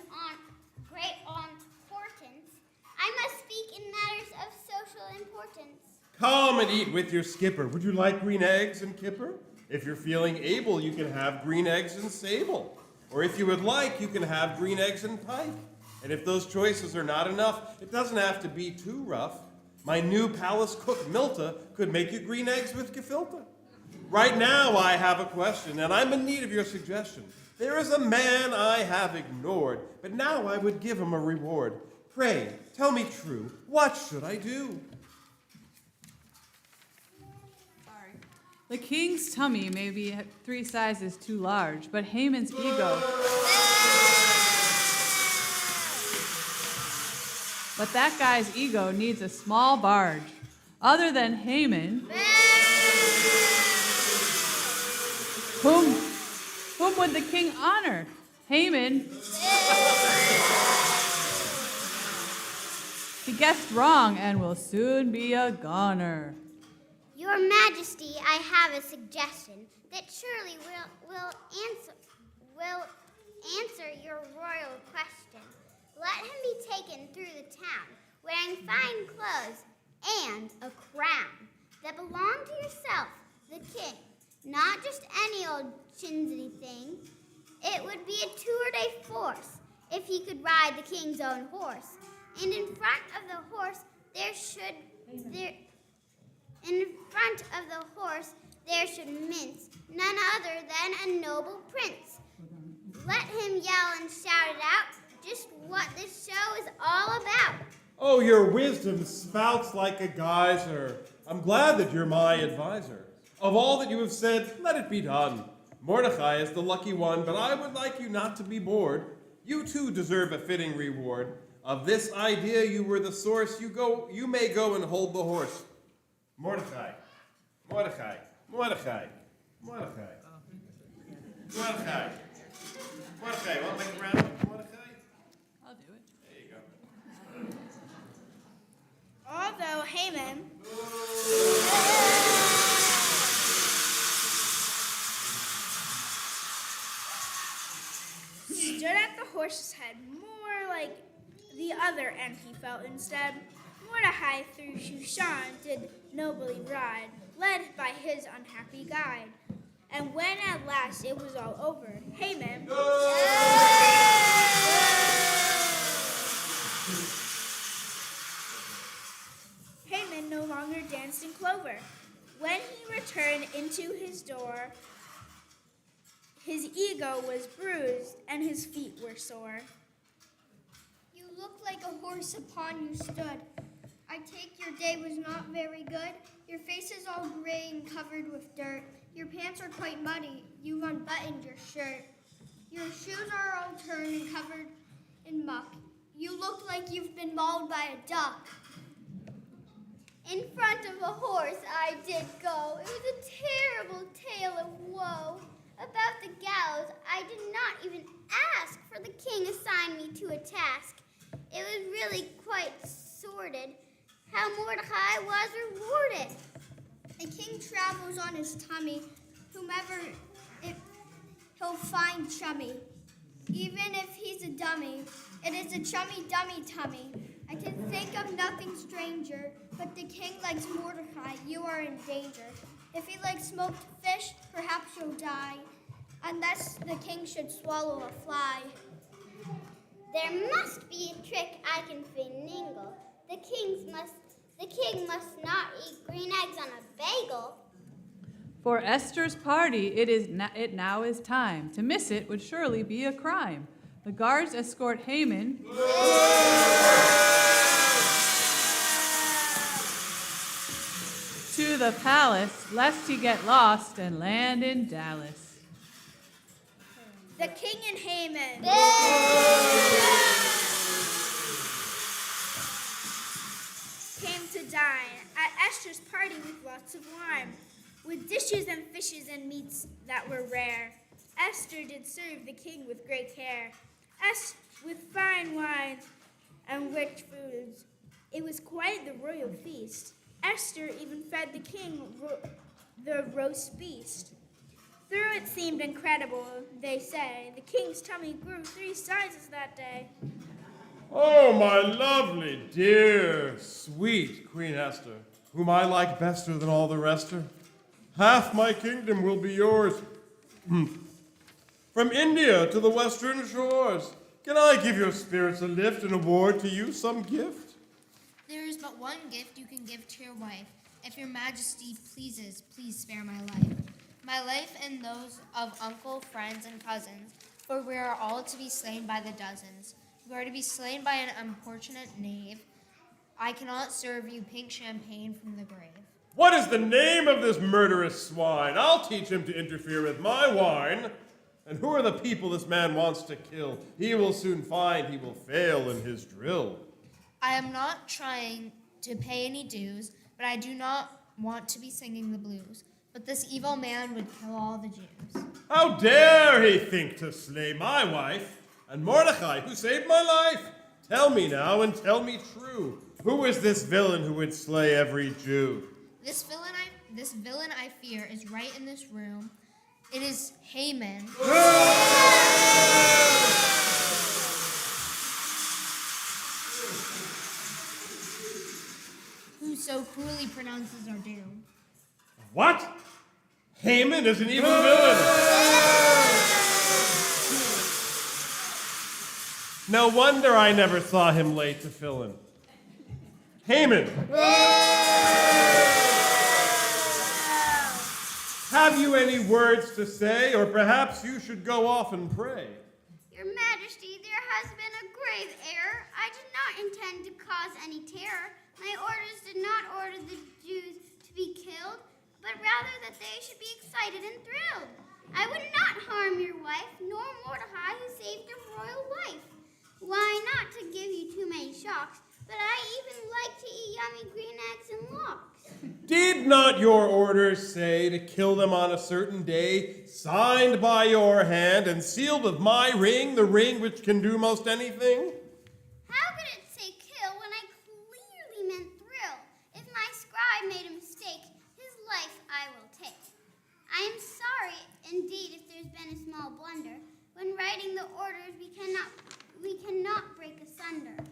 aunt Hortense, I must speak in matters of social importance. Come and eat with your skipper. Would you like green eggs and kipper? If you're feeling able, you can have green eggs and sable. Or if you would like, you can have green eggs and pike. And if those choices are not enough, it doesn't have to be too rough. My new palace cook, Milta, could make you green eggs with gefilte. Right now, I have a question, and I'm in need of your suggestion. There is a man I have ignored, but now I would give him a reward. Pray, tell me true, what should I do? The king's tummy may be 3 sizes too large, but Haman's ego. But that guy's ego needs a small barge. Other than Haman, whom would the king honor? Haman. He guessed wrong and will soon be a goner. Your Majesty, I have a suggestion that surely will answer your royal question. Let him be taken through the town, wearing fine clothes and a crown that belong to yourself, the king, not just any old chinsey thing. It would be a tour de force if he could ride the king's own horse. And in front of the horse there should mince none other than a noble prince. Let him yell and shout it out, just what this show is all about. Oh, your wisdom spouts like a geyser. I'm glad that you're my advisor. Of all that you have said, let it be done. Mordecai is the lucky one, but I would like you not to be bored. You too deserve a fitting reward. Of this idea you were the source. You may go and hold the horse. Mordecai, Mordecai, Mordecai, Mordecai, Mordecai, Mordecai. Want to make a round of Mordecai? I'll do it. There you go. Although Haman stood at the horse's head, more like the other end he felt instead. Mordecai through Shushan did nobly ride, led by his unhappy guide. And when at last it was all over, Haman no longer danced in clover. When he returned into his door, his ego was bruised and his feet were sore. You look like a horse upon you stood. I take your day was not very good. Your face is all gray and covered with dirt. Your pants are quite muddy. You've unbuttoned your shirt. Your shoes are all turned and covered in muck. You look like you've been mauled by a duck. In front of a horse I did go. It was a terrible tale of woe. About the gallows, I did not even ask, for the king assigned me to a task. It was really quite sordid how Mordecai was rewarded. The king travels on his tummy, he'll find chummy. Even if he's a dummy, it is a chummy dummy tummy. I can think of nothing stranger, but the king likes Mordecai, you are in danger. If he likes smoked fish, perhaps you'll die, unless the king should swallow a fly. There must be a trick I can finagle. The king must not eat green eggs on a bagel. For Esther's party, it now is time. To miss it would surely be a crime. The guards escort Haman to the palace, lest he get lost and land in Dallas. The king and Haman. Came to dine at Esther's party with lots of wine, with dishes and fishes and meats that were rare. Esther did serve the king with great care, with fine wines and rich foods. It was quite the royal feast. Esther even fed the king the roast beast. Though it seemed incredible, they say, the king's tummy grew 3 sizes that day. Oh, my lovely, dear, sweet Queen Esther, whom I like bester than all the rester. Half my kingdom will be yours. From India to the western shores, can I give your spirits a lift and award to you some gift? There is but one gift you can give to your wife. If your majesty pleases, please spare my life. My life and those of uncle, friends, and cousins, for we are all to be slain by the dozens. We are to be slain by an unfortunate knave. I cannot serve you pink champagne from the grave. What is the name of this murderous swine? I'll teach him to interfere with my wine. And who are the people this man wants to kill? He will soon find he will fail in his drill. I am not trying to pay any dues, but I do not want to be singing the blues. But this evil man would kill all the Jews. How dare he think to slay my wife and Mordecai, who saved my life? Tell me now and tell me true. Who is this villain who would slay every Jew? This villain I fear is right in this room. It is Haman. Who so cruelly pronounces our doom. What? Haman is an evil villain. No wonder I never saw him late to fill in. Haman. Have you any words to say, or perhaps you should go off and pray? Your Majesty, there has been a grave error. I did not intend to cause any terror. My orders did not order the Jews to be killed, but rather that they should be excited and thrilled. I would not harm your wife, nor Mordecai, who saved your royal life. Why, not to give you too many shocks, but I even like to eat yummy green eggs and lox. Did not your orders say to kill them on a certain day, signed by your hand and sealed with my ring, the ring which can do most anything? How could it say kill when I clearly meant thrill? If my scribe made a mistake, his life I will take. I am sorry, indeed, if there's been a small blunder. When writing the orders, we cannot break asunder.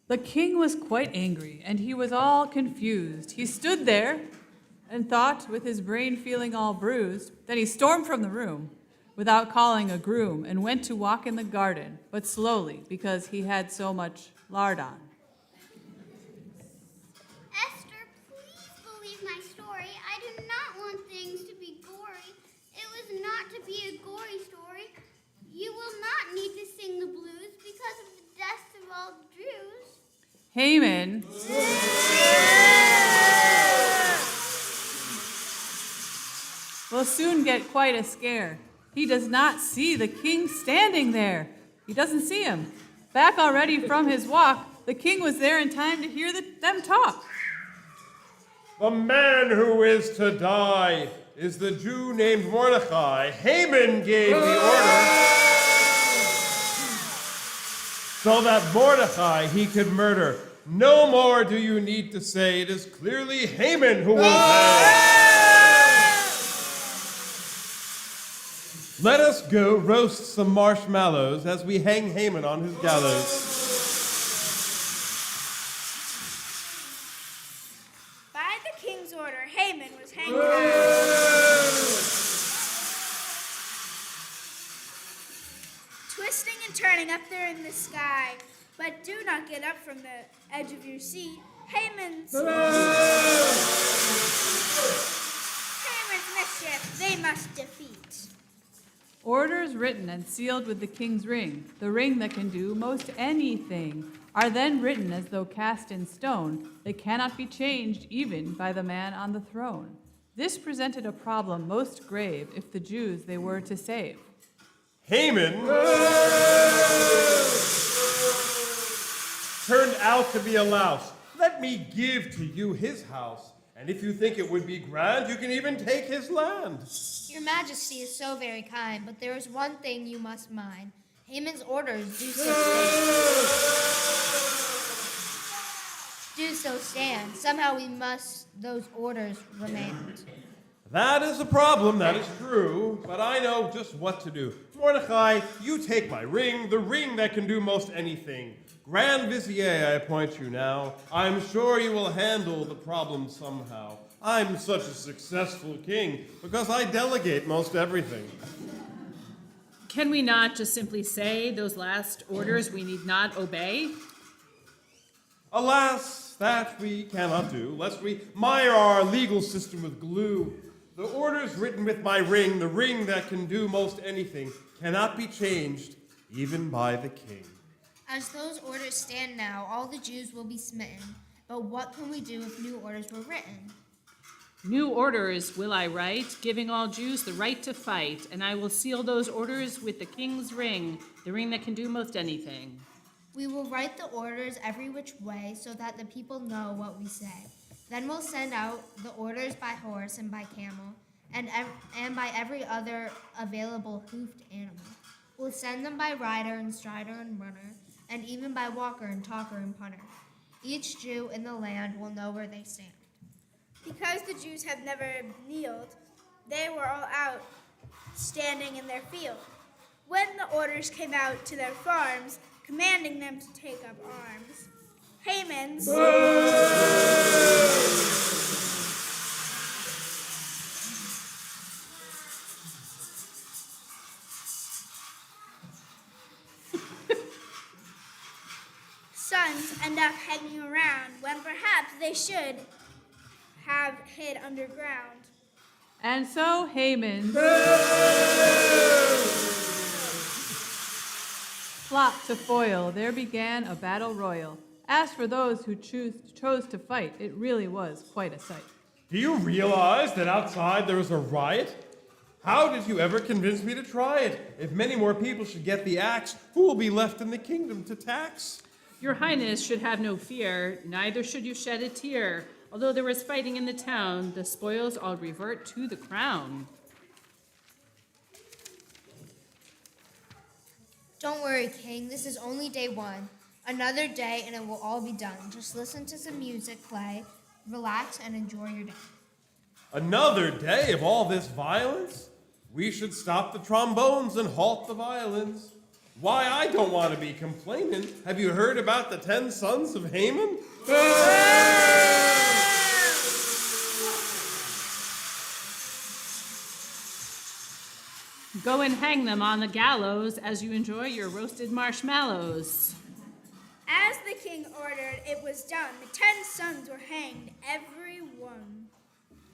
The king was quite angry, and he was all confused. He stood there and thought, with his brain feeling all bruised. Then he stormed from the room without calling a groom and went to walk in the garden, but slowly, because he had so much lard on. Esther, please believe my story. I do not want things to be gory. It was not to be a gory story. You will not need to sing the blues because of the deaths of all Jews. Haman will soon get quite a scare. He does not see the king standing there. He doesn't see him. Back already from his walk, the king was there in time to hear them talk. The man who is to die is the Jew named Mordecai. Haman gave the order so that Mordecai he could murder. No more do you need to say it is clearly Haman who will pay. Let us go roast some marshmallows as we hang Haman on his gallows. By the king's order, Haman was hanged high. Twisting and turning up there in the sky, but do not get up from the edge of your seat. Haman's mischief they must defeat. Orders written and sealed with the king's ring, the ring that can do most anything, are then written as though cast in stone. They cannot be changed even by the man on the throne. This presented a problem most grave if the Jews they were to save. Haman turned out to be a louse. Let me give to you his house, and if you think it would be grand, you can even take his land. Your Majesty is so very kind, but there is one thing you must mind. Haman's orders do so stand. Somehow those orders remain. That is a problem, that is true, but I know just what to do. Mordecai, you take my ring, the ring that can do most anything. Grand Vizier, I appoint you now. I'm sure you will handle the problem somehow. I'm such a successful king because I delegate most everything. Can we not just simply say those last orders we need not obey? Alas, that we cannot do, lest we mire our legal system with glue. The orders written with my ring, the ring that can do most anything, cannot be changed, even by the king. As those orders stand now, all the Jews will be smitten. But what can we do if new orders were written? New orders will I write, giving all Jews the right to fight, and I will seal those orders with the king's ring, the ring that can do most anything. We will write the orders every which way so that the people know what we say. Then we'll send out the orders by horse and by camel, and by every other available hoofed animal. We'll send them by rider and strider and runner, and even by walker and talker and punter. Each Jew in the land will know where they stand. Because the Jews have never kneeled, they were all out, standing in their field. When the orders came out to their farms, commanding them to take up arms, Haman's sons end up hanging around when perhaps they should have hid underground. And so Haman plot to foil, there began a battle royal. As for those who chose to fight, it really was quite a sight. Do you realize that outside there is a riot? How did you ever convince me to try it? If many more people should get the axe, who will be left in the kingdom to tax? Your Highness should have no fear, neither should you shed a tear. Although there was fighting in the town, the spoils all revert to the crown. Don't worry, King. This is only day one. Another day and it will all be done. Just listen to some music play, relax, and enjoy your day. Another day of all this violence? We should stop the trombones and halt the violins. Why, I don't want to be complaining. Have you heard about the 10 sons of Haman? Go and hang them on the gallows as you enjoy your roasted marshmallows. As the king ordered, it was done. The 10 sons were hanged, every one.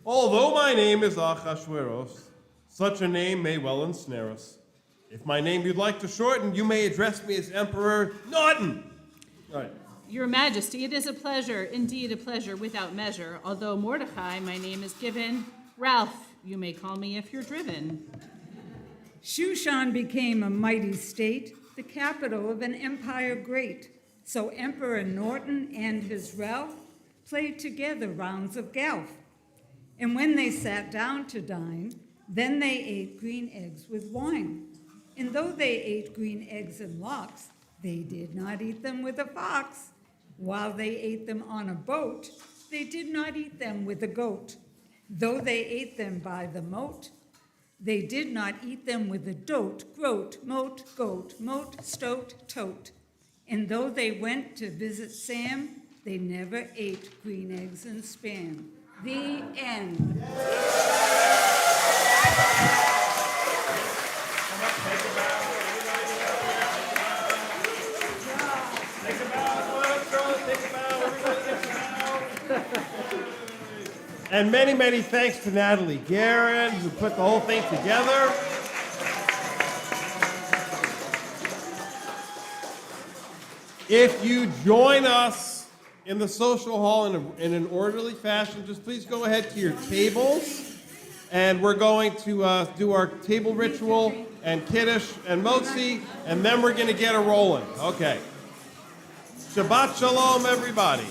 Although my name is Achashverosh, such a name may well ensnare us. If my name you'd like to shorten, you may address me as Emperor Norton. All right. Your Majesty, it is a pleasure, indeed a pleasure without measure. Although Mordecai, my name is given, Ralph You may call me if you're driven. Shushan became a mighty state, the capital of an empire great. So Emperor Norton and his Ralph played together rounds of golf. And when they sat down to dine, then they ate green eggs with wine. And though they ate green eggs and lox, they did not eat them with a fox. While they ate them on a boat, they did not eat them with a goat. Though they ate them by the moat, they did not eat them with a dote, groat, moat, goat, moat, stoat, tote. And though they went to visit Sam, they never ate green eggs and spam. The end. And many, many thanks to Natalie Guerin, who put the whole thing together. If you join us in the social hall in an orderly fashion, just please go ahead to your tables. And we're going to do our table ritual and Kiddush and Motzi, and then we're going to get a rolling. Okay. Shabbat Shalom, everybody.